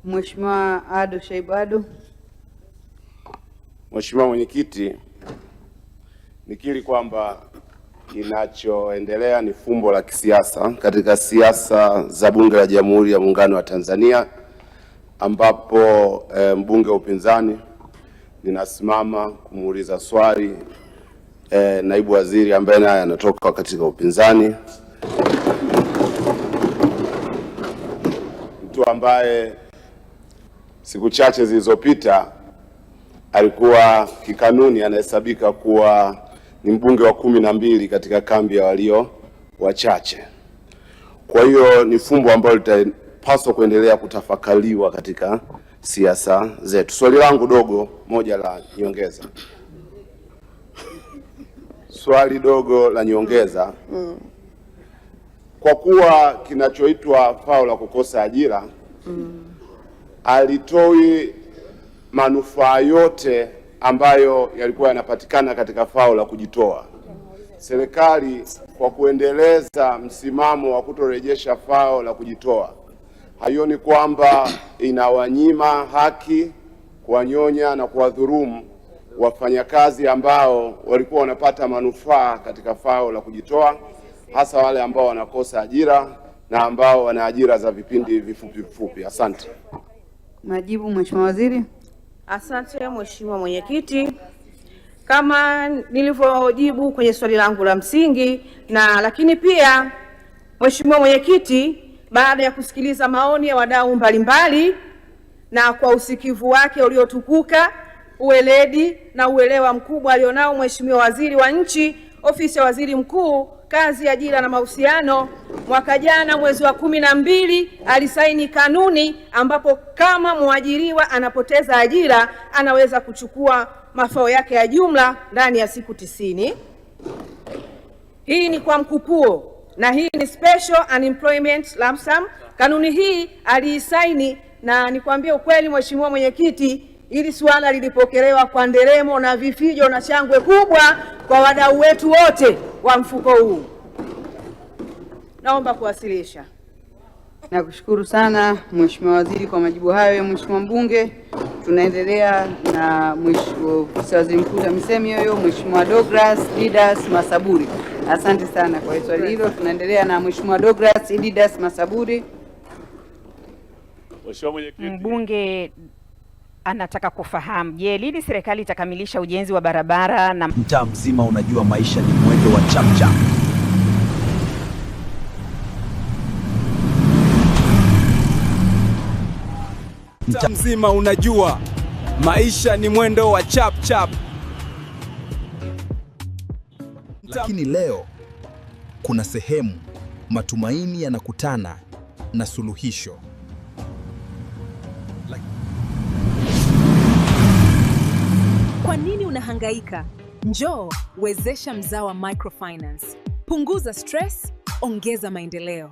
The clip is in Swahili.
Mheshimiwa Ado Shaibu Ado. Mheshimiwa Mwenyekiti, nikiri kwamba kinachoendelea ni fumbo la kisiasa katika siasa za Bunge la Jamhuri ya Muungano wa Tanzania, ambapo mbunge wa upinzani ninasimama kumuuliza swali naibu waziri ambaye naye anatoka katika upinzani, mtu ambaye siku chache zilizopita alikuwa kikanuni anahesabika kuwa ni mbunge wa 12 katika kambi ya walio wachache. Kwa hiyo ni fumbo ambalo litapaswa kuendelea kutafakaliwa katika siasa zetu. Swali langu dogo moja la nyongeza. Swali dogo la nyongeza. Kwa kuwa kinachoitwa fao la kukosa ajira alitoi manufaa yote ambayo yalikuwa yanapatikana katika fao la kujitoa. Serikali kwa kuendeleza msimamo wa kutorejesha fao la kujitoa, haioni kwamba inawanyima haki, kuwanyonya na kuwadhulumu wafanyakazi ambao walikuwa wanapata manufaa katika fao la kujitoa, hasa wale ambao wanakosa ajira na ambao wana ajira za vipindi vifupi vifupi. Asante. Majibu Mheshimiwa Waziri. Asante Mheshimiwa Mwenyekiti. Kama nilivyojibu kwenye swali langu la msingi lakini pia Mheshimiwa Mwenyekiti, baada ya kusikiliza maoni ya wadau mbalimbali na kwa usikivu wake uliotukuka, uweledi na uelewa mkubwa alionao Mheshimiwa Waziri wa Nchi, Ofisi ya Waziri Mkuu, Kazi, Ajira na Mahusiano, mwaka jana mwezi wa 12 alisaini kanuni ambapo kama mwajiriwa anapoteza ajira anaweza kuchukua mafao yake ya jumla ndani ya siku 90. Hii ni kwa mkupuo na hii ni Special Unemployment Lump Sum. Kanuni hii aliisaini na nikwambie ukweli Mheshimiwa Mwenyekiti, ili suala lilipokelewa kwa nderemo na vifijo na shangwe kubwa kwa wadau wetu wote wa mfuko huu. Naomba kuwasilisha. Nakushukuru sana Mheshimiwa Waziri kwa majibu hayo. Mheshimiwa Mbunge, tunaendelea na Mheshimiwa Ofisi ya Waziri Mkuu TAMISEMI huyo Mheshimiwa Douglas Didas Masaburi. Asante sana kwa swali hilo. Tunaendelea na Mheshimiwa Douglas Didas Masaburi. Mheshimiwa Mwenyekiti, mbunge anataka kufahamu, je, lini serikali itakamilisha ujenzi wa barabara na mtaa mzima unajua maisha ni mwendo wa chapchap. Mtaa mzima unajua maisha ni mwendo wa chapchap. Lakini leo kuna sehemu matumaini yanakutana na suluhisho. Kwa nini unahangaika? Njoo wezesha Mzawa Microfinance. Punguza stress, ongeza maendeleo.